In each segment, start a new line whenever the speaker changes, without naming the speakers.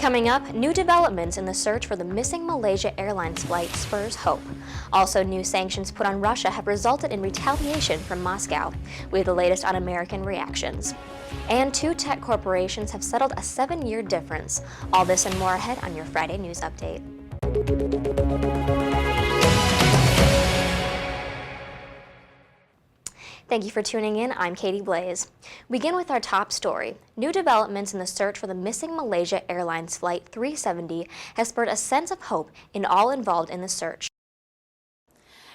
Coming up, new developments in the search for the missing Malaysia Airlines flight spurs hope. Also, new sanctions put on Russia have resulted in retaliation from Moscow. We have the latest on American reactions. And two tech corporations have settled a 7-year difference. All this and more ahead on your Friday News Update. Thank you for tuning in. I'm Caiti Blase. We begin with our top story. New developments in the search for the missing Malaysia Airlines Flight 370 has spurred a sense of hope in all involved in the search.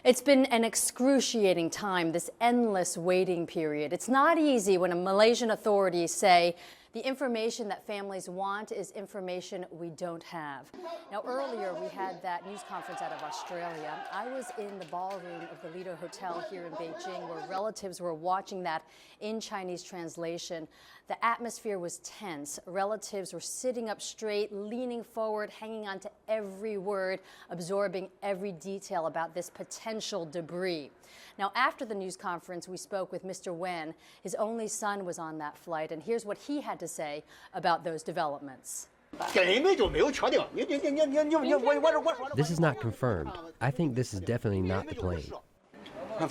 It's been an excruciating time, this endless waiting period. It's not easy when Malaysian authorities say the information that families want is information we don't have. Now, earlier we had that news conference out of Australia. I was in the ballroom of the Lido Hotel here in Beijing where relatives were watching that in Chinese translation. The atmosphere was tense. Relatives were sitting up straight, leaning forward, hanging on to every word, absorbing every detail about this potential debris. Now, after the news conference, we spoke with Mr. Wen. His only son was on that flight, and here's what he had to say about those developments.
This is not confirmed. I think this is definitely not the plane. I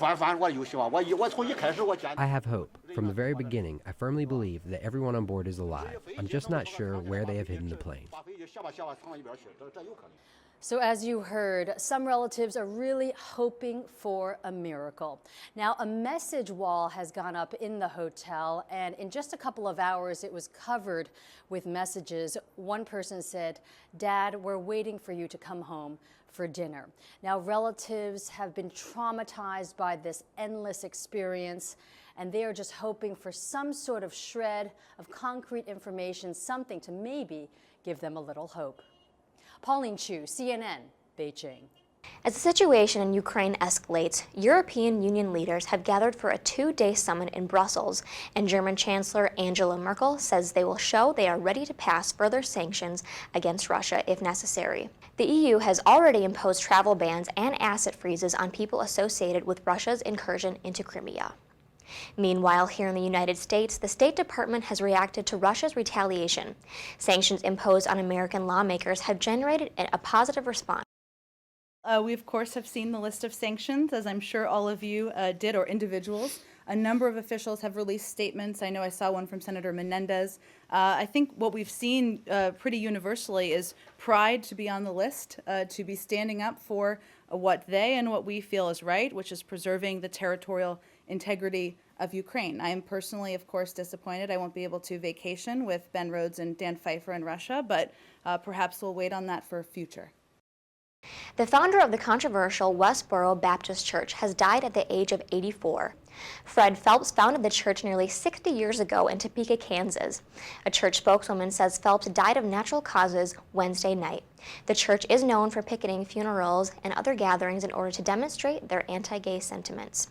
have hope. From the very beginning, I firmly believe that everyone on board is alive. I'm just not sure where they have hidden the plane.
So as you heard, some relatives are really hoping for a miracle. Now, a message wall has gone up in the hotel, and in just a couple of hours, it was covered with messages. One person said, "Dad, we're waiting for you to come home for dinner." Now, relatives have been traumatized by this endless experience, and they are just hoping for some sort of shred of concrete information, something to maybe give them a little hope. Pauline Chu, CNN, Beijing.
As the situation in Ukraine escalates, European Union leaders have gathered for a 2-day summit in Brussels, and German Chancellor Angela Merkel says they will show they are ready to pass further sanctions against Russia if necessary. The EU has already imposed travel bans and asset freezes on people associated with Russia's incursion into Crimea. Meanwhile, here in the United States, the State Department has reacted to Russia's retaliation. Sanctions imposed on American lawmakers have generated a positive response.
We, of course, have seen the list of sanctions, as I'm sure all of you did, or individuals. A number of officials have released statements. I know I saw one from Senator Menendez. I think what we've seen pretty universally is pride to be on the list, to be standing up for what they and what we feel is right, which is preserving the territorial integrity of Ukraine. I am personally, of course, disappointed I won't be able to vacation with Ben Rhodes and Dan Pfeiffer in Russia, but perhaps we'll wait on that for future.
The founder of the controversial Westboro Baptist Church has died at the age of 84. Fred Phelps founded the church nearly 60 years ago in Topeka, Kansas. A church spokeswoman says Phelps died of natural causes Wednesday night. The church is known for picketing funerals and other gatherings in order to demonstrate their anti-gay sentiments.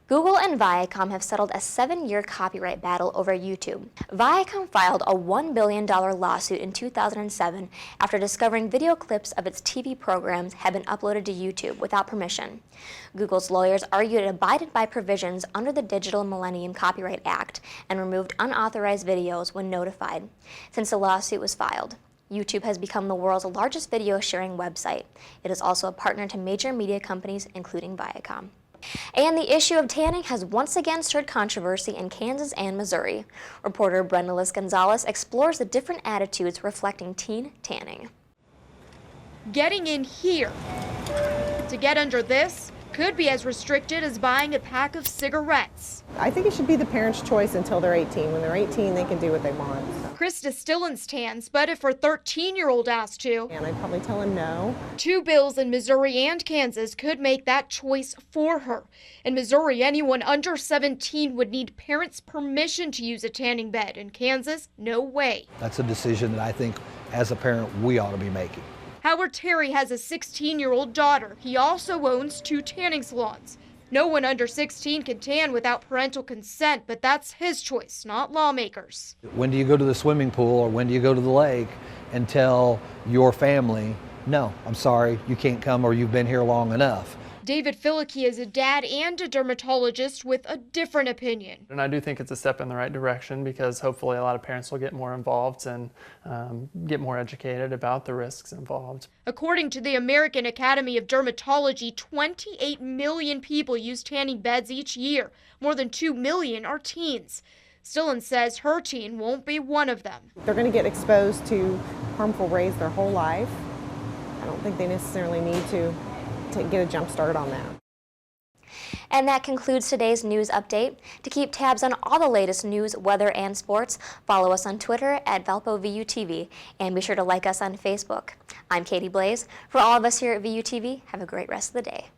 Google and Viacom have settled a 7-year copyright battle over YouTube. Viacom filed a $1 billion lawsuit in 2007 after discovering video clips of its TV programs had been uploaded to YouTube without permission. Google's lawyers argued it abided by provisions under the Digital Millennium Copyright Act and removed unauthorized videos when notified. Since the lawsuit was filed, YouTube has become the world's largest video sharing website. It is also a partner to major media companies, including Viacom. And the issue of tanning has once again stirred controversy in Kansas and Missouri. Reporter Brenda Liz Gonzalez explores the different attitudes reflecting teen tanning.
Getting in here to get under this could be as restricted as buying a pack of cigarettes.
I think it should be the parents' choice until they're 18. When they're 18, they can do what they want.
Krista Stillins tans, but if her 13-year-old asked to,
And I'd probably tell him no.
2 bills in Missouri and Kansas could make that choice for her. In Missouri, anyone under 17 would need parents' permission to use a tanning bed. In Kansas, no way.
That's a decision that I think, as a parent, we ought to be making.
Howard Terry has a 16-year-old daughter. He also owns 2 tanning salons. No one under 16 can tan without parental consent, but that's his choice, not lawmakers.
When do you go to the swimming pool or when do you go to the lake and tell your family, no, I'm sorry, you can't come or you've been here long enough?
David Filicki is a dad and a dermatologist with a different opinion.
And I do think it's a step in the right direction because hopefully a lot of parents will get more involved and get more educated about the risks involved.
According to the American Academy of Dermatology, 28 million people use tanning beds each year. More than 2 million are teens. Stillen says her teen won't be one of them.
They're going to get exposed to harmful rays their whole life. I don't think they necessarily need to get a jump start on that.
And that concludes today's news update. To keep tabs on all the latest news, weather, and sports, follow us on Twitter at ValpoVUTV, and be sure to like us on Facebook. I'm Caiti Blase. For all of us here at VUTV, have a great rest of the day.